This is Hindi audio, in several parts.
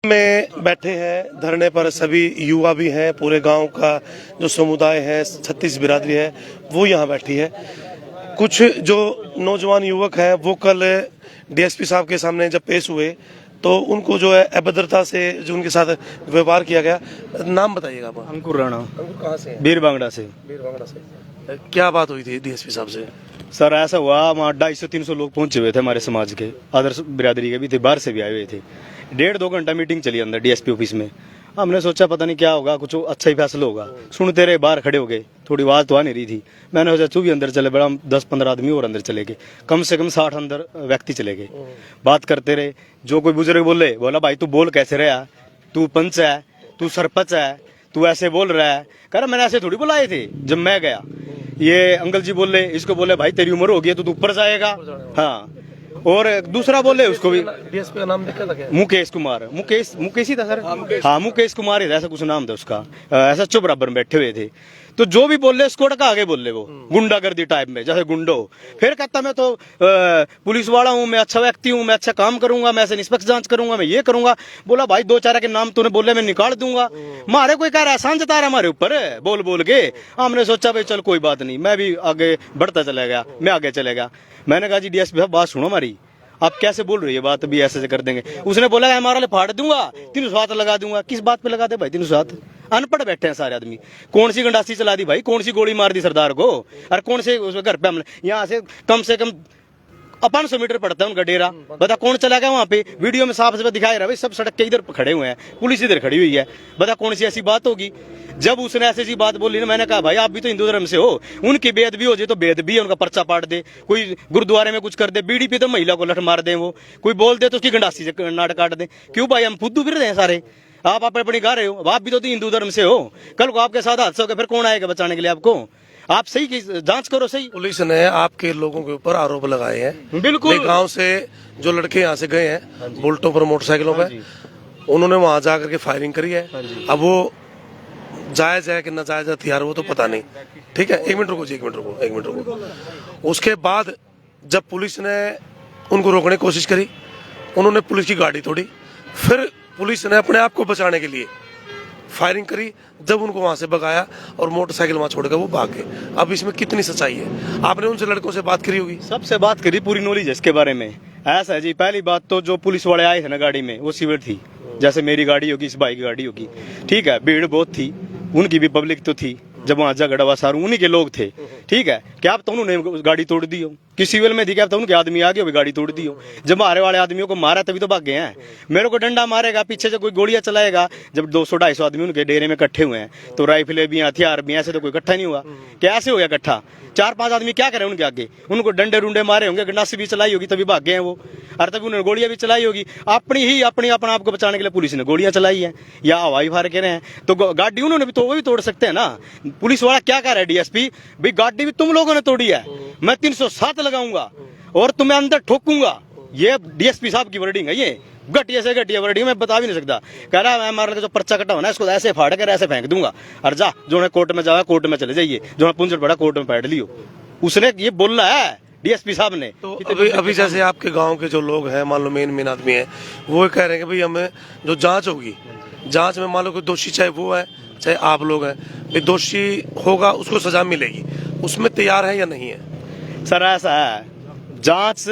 में बैठे हैं धरने पर सभी युवा भी हैं, पूरे गांव का जो समुदाय है, 36 बिरादरी है वो यहाँ बैठी है। कुछ जो नौजवान युवक हैं वो कल डीएसपी साहब के सामने जब पेश हुए तो उनको जो है अभद्रता से जो उनके साथ व्यवहार किया गया। नाम बताइएगा आप। अंकुर राणा। अंकुर कहाँ से हैं? बीर बांगड़ा से। बीरबांगड़ा से। क्या बात हुई थी डीएसपी साहब से? सर ऐसा हुआ, वहाँ 250-300 लोग पहुंचे हुए थे हमारे समाज के, आदर्श बिरादरी के भी थे, बाहर से भी आए हुए थे। 1.5-2 घंटा मीटिंग चली अंदर डीएसपी ऑफिस में। हमने सोचा पता नहीं क्या होगा, कुछ अच्छा ही फैसला होगा। सुनते रहे, बाहर खड़े हो गए, थोड़ी आवाज तो आ नहीं रही थी। मैंने सोचा तू भी अंदर चले, बड़ा 10-15 आदमी और अंदर चले गए, कम से कम 60 अंदर व्यक्ति चले गए। बात करते रहे, जो कोई बुजुर्ग बोला भाई तू बोल कैसे रहा, तू पंच है, तू सरपंच है, तू ऐसे बोल रहा है। कह रहा मैंने ऐसे थोड़ी बुलाए थे जब मैं गया। ये अंकल जी बोले, इसको बोले भाई तेरी उम्र हो गई है तो तू ऊपर जाएगा। हाँ, और दूसरा बोले उसको भी, डीएसपी का नाम देखा था क्या? मुकेश कुमार, मुकेश ही था सर। हाँ मुकेश कुमार ही था, ऐसा कुछ नाम था उसका। ऐसा चुप बराबर में बैठे हुए थे। तो जो भी बोले उसको टका आगे बोले, वो गुंडागर्दी टाइप में, जैसे गुंडो। फिर कहता मैं तो पुलिस वाला हूँ, मैं अच्छा व्यक्ति हूँ, मैं अच्छा काम करूंगा, मैं ऐसे निष्पक्ष जांच करूंगा, मैं ये करूंगा। बोला भाई 2-4 के नाम तूने बोले मैं निकाल दूंगा। मारे कोई कह रहा एहसान जता रहा हमारे ऊपर बोल बोल के। हमने सोचा भाई चल कोई बात नहीं, मैं भी आगे बढ़ता चला गया, मैं आगे चले गया। मैंने कहा जी डीएसपी साहब बात सुनो हमारी, आप कैसे बोल रहे हो, ये बात भी ऐसे कर देंगे। उसने बोला हमारा फाड़ दूंगा, 307 लगा दूंगा। किस बात पे लगा दे भाई 307? अनपढ़ बैठे हैं सारे आदमी। कौन सी गंडासी चला दी भाई, कौन सी गोली मार दी सरदार को, और कौन से उसके घर पे हमने, यहाँ से कम 500 मीटर पड़ता है उनका डेरा। बता कौन चला गया वहाँ पे? वीडियो में साफ साफ दिखाई रहा है, सब सड़क के इधर खड़े हुए हैं, पुलिस इधर खड़ी हुई है। बता कौन सी ऐसी बात होगी? जब उसने ऐसी बात बोली ना, मैंने कहा भाई आप भी तो हिंदू धर्म से हो, उनकी बेदबी हो जाए तो बेदबी है, उनका पर्चा पाट दे, कोई गुरुद्वारे में कुछ कर दे, बीड़ी पे तो महिला को लठ मार दे, वो कोई बोल दे तो उसकी गंडासी से नाट काट दे। क्यों भाई, हम फुद्दू फिर रहे हैं सारे, आप अपनी गा रहे हो। आप भी तो हिंदू धर्म से हो, कल को आपके साथ हादसा होगा, फिर कौन आएगा बचाने के लिए आपको? आप सही की जांच करो सही। पुलिस ने आपके लोगों के ऊपर आरोप लगाए हैं। बिल्कुल। गांव से जो लड़के यहाँ से गए हैं बुलेटों पर, मोटरसाइकिलों पे, उन्होंने वहां जाकर के फायरिंग करी है। अब वो जायज है कि नाजायज हथियार वो तो पता नहीं। ठीक है, एक मिनट रुको जी, एक मिनट रुको। उसके बाद जब पुलिस ने उनको रोकने की कोशिश करी, उन्होंने पुलिस की गाड़ी तोड़ी। फिर पुलिस ने अपने आप को बचाने के लिए फायरिंग करी, जब उनको वहां से भगाया और मोटरसाइकिल वहां छोड़कर वो भाग गए। अब इसमें कितनी सच्चाई है? आपने उनसे लड़कों से बात करी होगी? सबसे बात करी, पूरी नॉलेज है इसके बारे में। ऐसा है जी, पहली बात तो जो पुलिस वाले आए थे ना गाड़ी में, वो सिविल थी, जैसे मेरी गाड़ी होगी, इस भाई की गाड़ी होगी। ठीक है, भीड़ बहुत थी, उनकी भी पब्लिक तो थी। जब वहां झगड़ा हुआ सारू उन्हीं के लोग थे। ठीक है, क्या अब तो उन्होंने गाड़ी तोड़ दी हो, किस सिविल में थी, क्या तो उनके आदमी आगे गाड़ी तोड़ दी हो। जब मारे वाले आदमियों को मारा तभी तो भाग गए हैं। मेरे को डंडा मारेगा, पीछे से कोई गोलियां चलाएगा। जब 200-250 आदमी उनके डेरे में इकट्ठे हुए हैं तो राइफलें भी, हथियार भी, ऐसे तो कोई इकट्ठा नहीं हुआ। कैसे हो गया इकट्ठा? 4-5 आदमी क्या करें उनके आगे? उनको डंडे रुंडे मारे होंगे, गंडासी भी चलाई होगी तभी भाग गए हैं वो, और तभी उन्होंने गोलियां भी चलाई होगी। अपने आप को बचाने के लिए पुलिस ने गोलियां चलाई है या हवाई फायर के रहे हैं, तो गाड़ी उन्होंने भी तो वो भी तोड़ सकते हैं ना। पुलिस वाला क्या कह रहा है डीएसपी, भाई गाड़ी भी तुम लोगों ने तोड़ी है, मैं 307 लगाऊंगा और तुम्हें अंदर ठोकूंगा। ये डीएसपी साहब की वर्डिंग है, ये घटिया से घटिया वर्डिंग मैं बता भी नहीं सकता। कह रहा है हमारे जो पर्चा कटा होना है इसको ऐसे फाड़ कर ऐसे फेंक दूंगा, और जा जो है कोर्ट में जाओ, कोर्ट में चले जाइए, जो है पुंजड़ पड़ा कोर्ट में बैठ लियो। उसने ये बोला है डीएसपी साहब ने। तो अभी जैसे आपके गांव के जो लोग हैं, मान लो मेन आदमी है, वो कह रहे हैं कि भाई हमें जो जांच होगी, जांच में मान लो कोई दोषी, चाहे वो है चाहे आप लोग हैं, भाई दोषी होगा उसको सजा मिलेगी, उसमें तैयार है या नहीं है? सर ऐसा है, जांच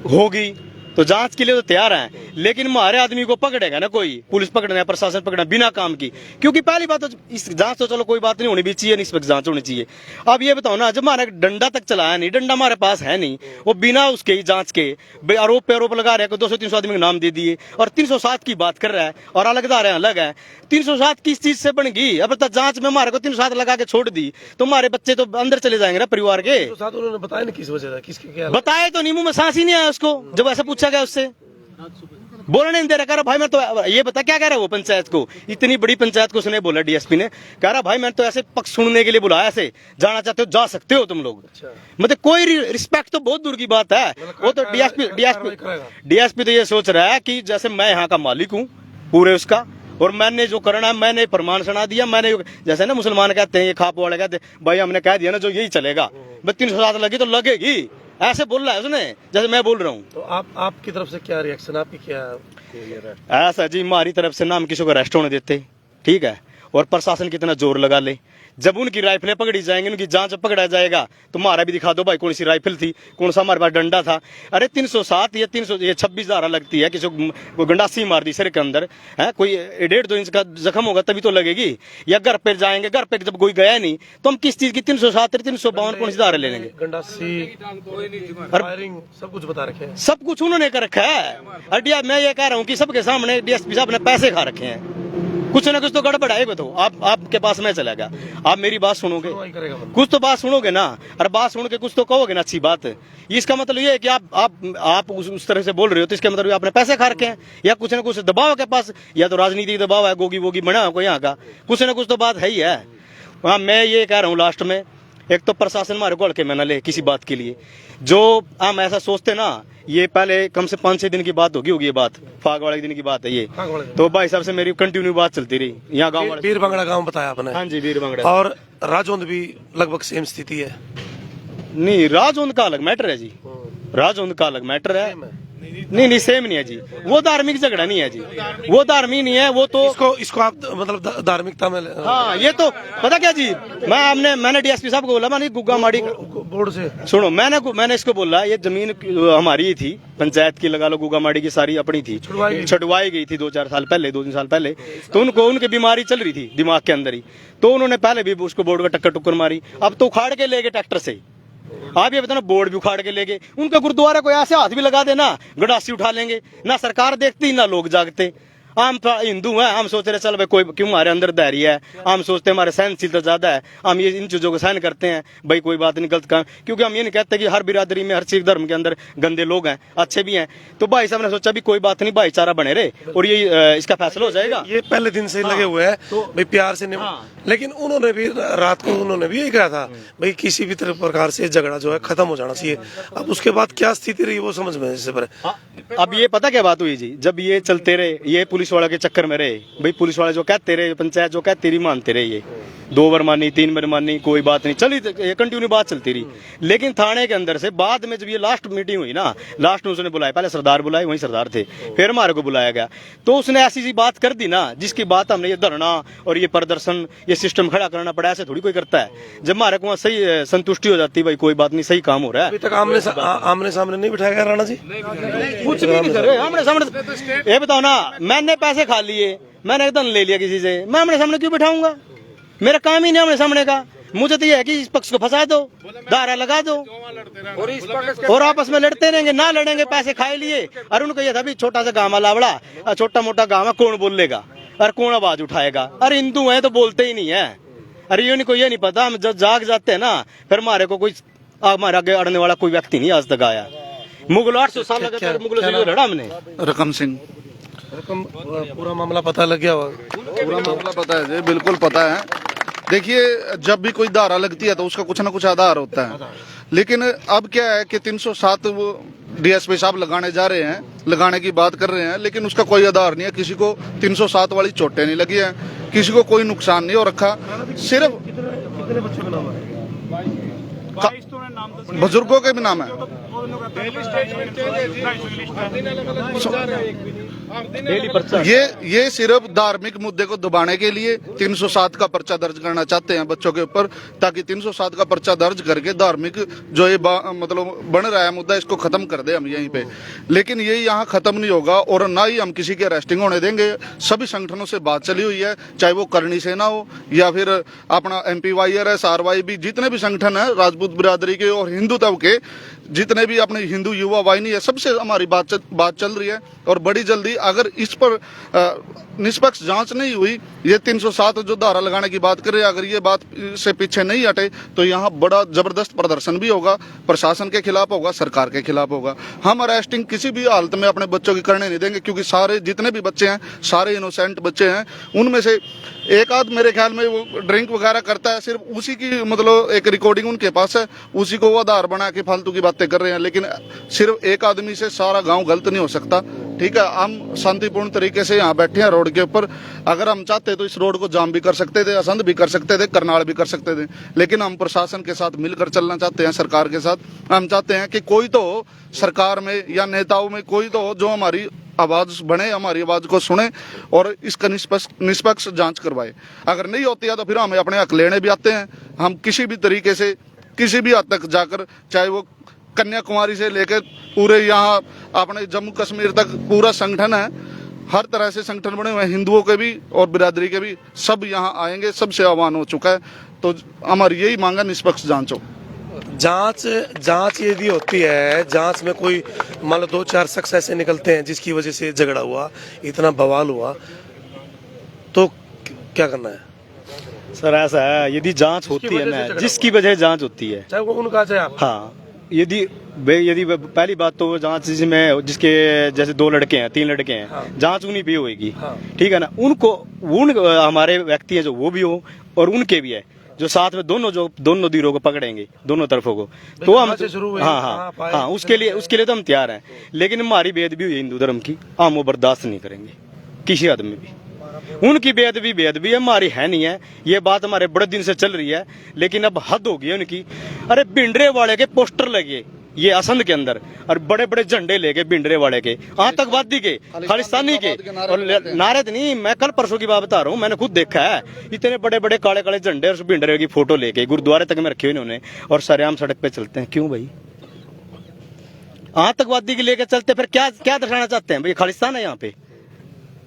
होगी तो जांच के लिए तो तैयार हैं, लेकिन हमारे आदमी को पकड़ेगा ना कोई, पुलिस पकड़ना, प्रशासन पकड़ना बिना काम की। क्योंकि पहली बात तो इस जांच तो चलो कोई बात नहीं होनी भी चाहिए, निष्पक्ष जांच होनी चाहिए। अब ये बताओ ना, जब हमारा डंडा तक चलाया नहीं, डंडा हमारे पास है नहीं, वो बिना उसके ही जांच के आरोप पे आरोप लगा रहे हैं, 200-300 आदमी के नाम दे दिए, और 307 की बात कर रहा है, और अलगदार है अलग है। 307 किस चीज से बन गई? अब तक जांच में हमारे को 307 लगा के छोड़ दी तो हमारे बच्चे तो अंदर चले जाएंगे ना परिवार के। तो साथ उन्होंने बताया नहीं किस वजह से, किसके क्या बताए तो नहीं, मुंह में सांस ही नहीं आया उसको जब ऐसा पूछा गया उससे, बोलने नहीं दे रहा। कह रहा भाई मैं तो, ये बता क्या कह रहा है वो पंचायत को, इतनी बड़ी पंचायत को उसने बोला डीएसपी ने, कह रहा भाई मैं तो ऐसे पक्ष सुनने के लिए बुलाया, ऐसे जाना चाहते हो जा सकते हो तुम लोग। मतलब कोई रिस्पेक्ट तो बहुत दूर की बात है। वो तो डीएसपी तो ये सोच रहा है कि जैसे मैं यहाँ का मालिक हूँ पूरे उसका, और मैंने जो करना है मैंने प्रमाण सुना दिया। मैंने जैसे ना मुसलमान कहते हैं, ये खाप वाले कहते हैं भाई हमने कह दिया ना जो यही चलेगा, 307 लगी तो लगेगी, ऐसे बोल रहा है उसने जैसे मैं बोल रहा हूँ। तो आपकी तरफ से क्या रिएक्शन, आपकी क्या ऐसा जी हमारी तरफ से ना हम किसी को अरेस्ट होने देते, ठीक है, और प्रशासन कितना जोर लगा ले, जब उनकी राइफलें पकड़ी जाएंगी, उनकी जांच पकड़ा जाएगा तो हमारा भी दिखा दो भाई कौन सी राइफल थी, कौन सा हमारे पास डंडा था। अरे 307 या 26 धारा लगती है, किसी को गंडासी मार दी सिर के अंदर है, कोई 1.5-2 इंच का जख्म होगा तभी तो लगेगी। या घर पे जाएंगे, घर पे जब कोई गया नहीं तो हम किस चीज की 307 352 कौन सी धारा ले लेंगे। गंडासी, फायरिंग सब कुछ बता रखे हैं, सब कुछ उन्होंने कर रखा है। अरे मैं ये कह रहा हूँ कि सबके सामने डीएसपी साहब ने पैसे खा रखे हैं, कुछ ना कुछ तो गड़बड़ है। बताओ आपके पास मैं चला गया, आप मेरी बात सुनोगे, कुछ तो बात सुनोगे ना, और बात सुन के कुछ तो कहोगे ना, अच्छी बात। इसका मतलब ये है कि आप उस तरह से बोल रहे हो तो इसका मतलब आपने पैसे खा रखे हैं, या कुछ ना कुछ दबाव के पास, या तो राजनीतिक दबाव है, गोगी वोगी बना है कोई यहाँ का, कुछ ना कुछ तो बात है ही है। हाँ, मैं ये कह रहा हूँ लास्ट में, एक तो प्रशासन हमारे को हल्के में न ले किसी बात के लिए। जो हम ऐसा सोचते ना, ये पहले कम से 5-6 दिन की बात होगी ये बात, फाग वाले दिन की बात है ये। तो भाई साहब से मेरी कंटिन्यू बात चलती रही यहाँ गाँव वाले। वीर बांगड़ा गाँव बताया आपने? हाँ जी, वीर बांगड़ा। और राजौंद भी लगभग सेम स्थिति है? नहीं, राजौंद का अलग मैटर है जी, राजौंद का अलग मैटर है। नहीं सेम नहीं है जी, वो धार्मिक झगड़ा नहीं है जी, वो धार्मिक नहीं है वो तो। इसको आप मतलब धार्मिकता में हाँ, ये तो पता क्या जी, मैंने डीएसपी साहब को बोला, मैंने गुग्गा माड़ी बोर्ड से सुनो, मैंने इसको बोला ये जमीन हमारी ही थी, पंचायत की लगा लो, गुग्गा माड़ी की सारी अपनी थी, छुड़वाई गई थी 2-4 साल पहले, 2-3 साल पहले। तो उनको उनकी बीमारी चल रही थी दिमाग के अंदर ही, तो उन्होंने पहले भी उसको बोर्ड का टक्कर मारी, अब तो उखाड़ के ले गए ट्रैक्टर से। आप ये बताना, बोर्ड भी उखाड़ के ले गए, उनका गुरुद्वारा कोई ऐसे हाथ भी लगा देना गड़ासी उठा लेंगे, ना सरकार देखती ना लोग जागते। हम हिंदू हैं, हम सोच रहे चल भाई कोई क्यों हमारे अंदर धैर्य है, हम सोचते हैं हमारे सहनशीलता ज्यादा है, हम ये इन चीजों को सहन करते हैं, भाई कोई बात नहीं, गलत काम, क्योंकि हम ये नहीं कहते कि हर बिरादरी में हर सिख धर्म के अंदर गंदे लोग हैं, अच्छे भी हैं। तो भाई साहब ने सोचा भी कोई बात नहीं, भाईचारा बने रहे और ये इसका फैसला हो जाएगा। ये पहले दिन से लगे हुए हैं तो भाई प्यार से लेकिन उन्होंने भी रात को उन्होंने भी यही कहा था भाई किसी भी तरह प्रकार से झगड़ा जो है खत्म हो जाना चाहिए। अब उसके बाद क्या स्थिति रही वो समझ में से पर। अब ये पता क्या बात हुई जी, जब ये चलते रहे, ये पुलिस वाला के चक्कर में रहे, भाई पुलिस वाले जो कहते रहे, पंचायत जो कहते रही मानते रहे, ये 2 बार मानी 3 बार मानी, कोई बात नहीं चली, कंटिन्यू बात चलती रही। लेकिन थाने के अंदर से बाद में जब ये लास्ट मीटिंग हुई ना, लास्ट में उसने बुलाया, पहले सरदार बुलाए, वहीं सरदार थे, फिर हमारे को बुलाया गया, तो उसने ऐसी सी बात कर दी ना जिसकी बात हमने ये धरना और ये प्रदर्शन ये सिस्टम खड़ा करना पड़ा, ऐसे थोड़ी कोई करता है। जब हमारे को सही संतुष्टि हो जाती है, भाई कोई बात नहीं, सही काम हो रहा है। अभी तक आमने सामने नहीं बिठाया गया राणा जी? कुछ भी नहीं कर रहे आमने सामने। ये बताओ ना, मैंने पैसे खा लिए, मैंने एकदम ले लिया किसी से, मैं आमने सामने क्यों बिठाऊंगा? मेरा काम ही नहीं आमने सामने का। मुझे तो ये है कि इस पक्ष को फंसा दो, धारा लगा दो और आपस में लड़ते रहेंगे, ना लड़ेंगे, पैसे खाए लिए। और उनको ये था भी छोटा सा गाँव लावड़ा, छोटा मोटा गाँव है, कौन बोलेगा और कौन आवाज उठाएगा? अरे हिंदू है तो बोलते ही नहीं है। अरे इनको ये नहीं पता, हम जब जाग जाते हैं ना, फिर हमारे को कोई हमारे आगे अड़ने वाला कोई व्यक्ति नहीं आज तक आया। मुगल 800 साल लगातार मुगलों से लड़ा हमने। रकम सिंह। पूरा मामला पता लग गया होगा? पूरा मामला पता है जी, बिल्कुल पता है। देखिए, जब भी कोई धारा लगती है तो उसका कुछ ना कुछ आधार होता है, लेकिन अब क्या है कि 307 वो डीएसपी साहब लगाने जा रहे हैं, लगाने की बात कर रहे हैं, लेकिन उसका कोई आधार नहीं है। किसी को 307 वाली चोटें नहीं लगी है, किसी को कोई नुकसान नहीं हो रखा। सिर्फ कितने बच्चों के नाम है? बुजुर्गों के भी नाम है। ये सिर्फ धार्मिक मुद्दे को दबाने के लिए 307 का पर्चा दर्ज करना चाहते हैं बच्चों के ऊपर, ताकि 307 का पर्चा दर्ज करके धार्मिक जो ये मतलब बन रहा है मुद्दा, इसको खत्म कर दे हम यहीं पे। लेकिन ये यहाँ खत्म नहीं होगा और ना ही हम किसी के अरेस्टिंग होने देंगे। सभी संगठनों से बात चली हुई है, चाहे वो करणी सेना हो या फिर अपना MPYRS RYB, जितने भी संगठन है राजपूत बिरादरी के और हिंदू तब के जितने भी अपने हिंदू युवा वाहिनी है, सबसे हमारी बात चल रही है। और बड़ी जल्दी अगर इस पर निष्पक्ष जांच नहीं हुई, ये 307 जो धारा लगाने की बात कर रहे हैं, अगर ये बात से पीछे नहीं हटे तो यहाँ बड़ा जबरदस्त प्रदर्शन भी होगा, प्रशासन के खिलाफ होगा, सरकार के खिलाफ होगा। हम अरेस्टिंग किसी भी हालत में अपने बच्चों की करने नहीं देंगे, क्योंकि सारे जितने भी बच्चे हैं सारे इनोसेंट बच्चे हैं। उनमें से एक आध मेरे ख्याल में वो ड्रिंक वगैरह करता है, सिर्फ उसी की मतलब एक रिकॉर्डिंग उनके पास है, उसी को वो आधार बना के फालतू की बातें कर रहे हैं। लेकिन सिर्फ एक आदमी से सारा गाँव गलत नहीं हो सकता, ठीक है। हम शांतिपूर्ण तरीके से यहाँ बैठे हैं रोड के ऊपर। अगर हम चाहते तो इस रोड को जाम भी कर सकते थे, असंध भी कर सकते थे, करनाल भी कर सकते थे, लेकिन हम प्रशासन के साथ मिलकर चलना चाहते हैं, सरकार के साथ। हम चाहते हैं कि कोई तो हो सरकार में या नेताओं में, कोई तो हो जो हमारी आवाज बने, हमारी आवाज को सुने और इसका निष्पक्ष जांच करवाए। अगर नहीं होती है तो फिर हमें अपने हक लेने भी आते हैं। हम किसी भी तरीके से किसी भी हद तक जाकर, चाहे वो कन्याकुमारी से लेकर पूरे यहाँ अपने जम्मू कश्मीर तक पूरा संगठन है, हर तरह से संगठन बने हुए हैं, हिंदुओं के भी और बिरादरी के भी, सब यहाँ आएंगे, सबसे आह्वान हो चुका है। तो हमारी यही मांग है, निष्पक्ष जांच हो। जांच यदि होती है, जांच में कोई मान लो 2-4 शख्स ऐसे निकलते हैं जिसकी वजह से झगड़ा हुआ, इतना बवाल हुआ, तो क्या करना है? सर ऐसा है, यदि जांच होती है ना, जिसकी वजह जांच होती है, चाहे वो उनका चाहे आप, हाँ, यदि पहली बात तो जांच जिसमें जिसके जैसे 2 लड़के हैं 3 लड़के हैं, हाँ। जांच उन्हीं पे होगी, हाँ। ठीक है ना। उन हमारे व्यक्ति हैं जो वो भी हो और उनके भी है जो साथ में दोनों धीरों को पकड़ेंगे, दोनों तरफों को, तो हम हाँ उसके लिए तो हम तैयार हैं। लेकिन हमारी बेअदबी हुई हिंदू धर्म की, हम वो बर्दाश्त नहीं करेंगे किसी हद में भी। उनकी बेअदबी हमारी है नहीं है, ये बात हमारे बड़े दिन से चल रही है, लेकिन अब हद हो गई उनकी। अरे भिंडरे वाले के पोस्टर लगे ये असंध के अंदर और बड़े बड़े झंडे लेके भिंडरे वाले के, आतंकवादी के, खालिस्तानी के, और नारे तो नहीं, मैं कल परसों की बात बता रहा हूँ, मैंने खुद देखा है, इतने बड़े बड़े काले काले झंडे और भिंडरे की फोटो लेके गुरुद्वारे तक में रखे हुए इन्होंने, और सरेआम सड़क पे चलते हैं। क्यों भाई? आतंकवादी के लेके चलते, फिर क्या क्या दर्शाना चाहते हैं भाई? खालिस्तान है यहाँ पे?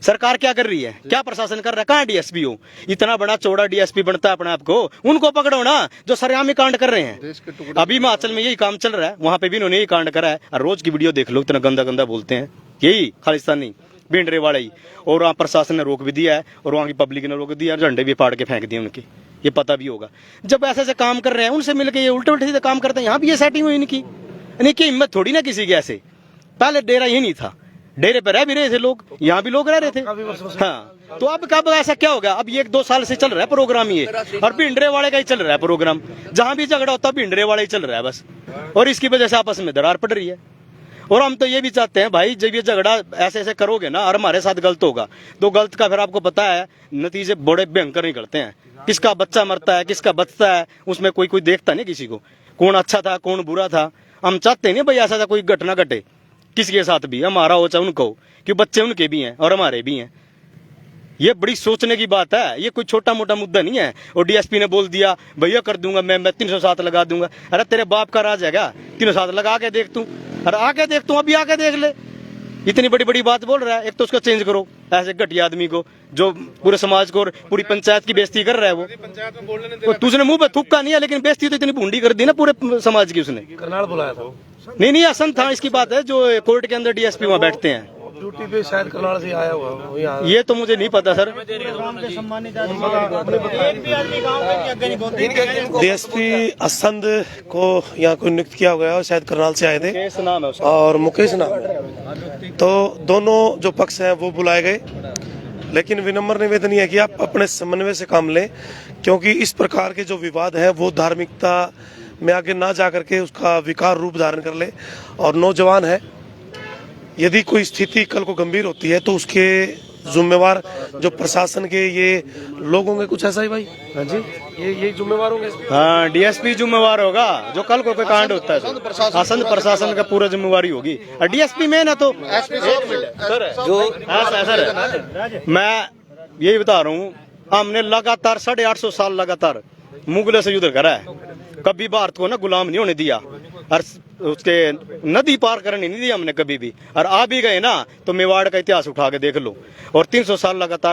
सरकार क्या कर रही है? क्या प्रशासन कर रहा है? कहाँ डीएसपी हो? इतना बड़ा चौड़ा डीएसपी बनता है अपने आप को, उनको पकड़ो ना जो सरेआमी कांड कर रहे हैं। अभी हिमाचल में यही काम चल रहा है, वहां पे भी इन्होंने यही कांड करा है, और रोज की वीडियो देख लो, इतना गंदा गंदा बोलते हैं, यही खालिस्तानी भिंडरे वाले ही। और वहाँ प्रशासन ने रोक भी दिया है और वहाँ की पब्लिक ने रोक दिया, झंडे भी फाड़ के फेंक दिए उनके, ये पता भी होगा। जब ऐसे ऐसे काम कर रहे हैं, उनसे मिलकर ये उल्टे उल्टे सीधे काम करते हैं। यहाँ भी ये सेटिंग हुई इनकी, इनकी हिम्मत थोड़ी ना किसी की। ऐसे पहले डेरा ही नहीं था, डेरे पे रह भी रहे थे लोग, यहाँ भी लोग रह रहे थे, हाँ। तो अब कब ऐसा क्या हो गया? अब 1-2 साल से चल रहा है प्रोग्राम ये, और भिंडरे वाले का ही चल रहा है प्रोग्राम। जहां भी झगड़ा होता है भिंडरे वाले ही चल रहा है बस, और इसकी वजह से आपस में दरार पड़ रही है। और हम तो ये भी चाहते हैं भाई, जब ये झगड़ा ऐसे ऐसे करोगे ना और हमारे साथ गलत होगा, तो गलत का फिर आपको पता है नतीजे बड़े भयंकर निकलते हैं। किसका बच्चा मरता है, किसका बचता है, उसमें कोई देखता नहीं किसी को, कौन अच्छा था कौन बुरा था। हम चाहते नहीं भाई ऐसा कोई घटना घटे किसी के साथ भी, हमारा हो चाहे उनको, क्योंकि बच्चे उनके भी हैं और हमारे भी हैं। ये बड़ी सोचने की बात है, ये कोई छोटा मोटा मुद्दा नहीं है। और डीएसपी ने बोल दिया भैया कर दूंगा मैं 307 लगा दूंगा। अरे तेरे बाप का राज है क्या? 307 लगा के देख तू, अरे आके देख तू, अभी आके देख ले। इतनी बड़ी बड़ी बात बोल रहा है, एक तो उसको चेंज करो, ऐसे घटिया आदमी को जो पूरे समाज को और पूरी पंचायत की बेइज्जती कर रहा है। वो तुझने मुंह पे थूका नहीं है, लेकिन बेइज्जती तो इतनी भूंडी कर दी ना पूरे समाज की उसने। करनाल बुलाया था नहीं असंत था, इसकी बात है जो कोर्ट के अंदर डीएसपी वहाँ बैठते हैं, ड्यूटी पे शायद करनाल से आया हुआ, ये तो मुझे नहीं पता सर। डीएसपी असंध को यहाँ को नियुक्त किया गया और शायद करनाल से आए थे, मुकेश नाम है उसका, और मुकेश नाम है। तो दोनों जो पक्ष हैं वो बुलाए गए, लेकिन विनम्र निवेदन है कि आप अपने समन्वय से काम लें, क्योंकि इस प्रकार के जो विवाद है वो धार्मिकता में आगे ना जा करके उसका विकार रूप धारण कर ले। और नौजवान है, यदि कोई स्थिति कल को गंभीर होती है तो उसके जिम्मेवार जो प्रशासन के ये लोग होंगे, कुछ ऐसा ही भाई। हाँ जी, ये जिम्मेवार होंगे। हाँ, डीएसपी जिम्मेवार होगा जो कल को कोई कांड होता है, असंध प्रशासन का पूरा जिम्मेवारी होगी। और डीएसपी में ना तो जो सर, मैं यही बता रहा हूँ, हमने लगातार 850 साल लगातार मुगलों से युद्ध करा है, कभी भारत को ना गुलाम नहीं होने दिया, और उसके नदी पार करने नहीं दिया हमने कभी भी। और आ भी गए ना तो मेवाड़ का इतिहास उठा के देख लो, और 300 साल लगातार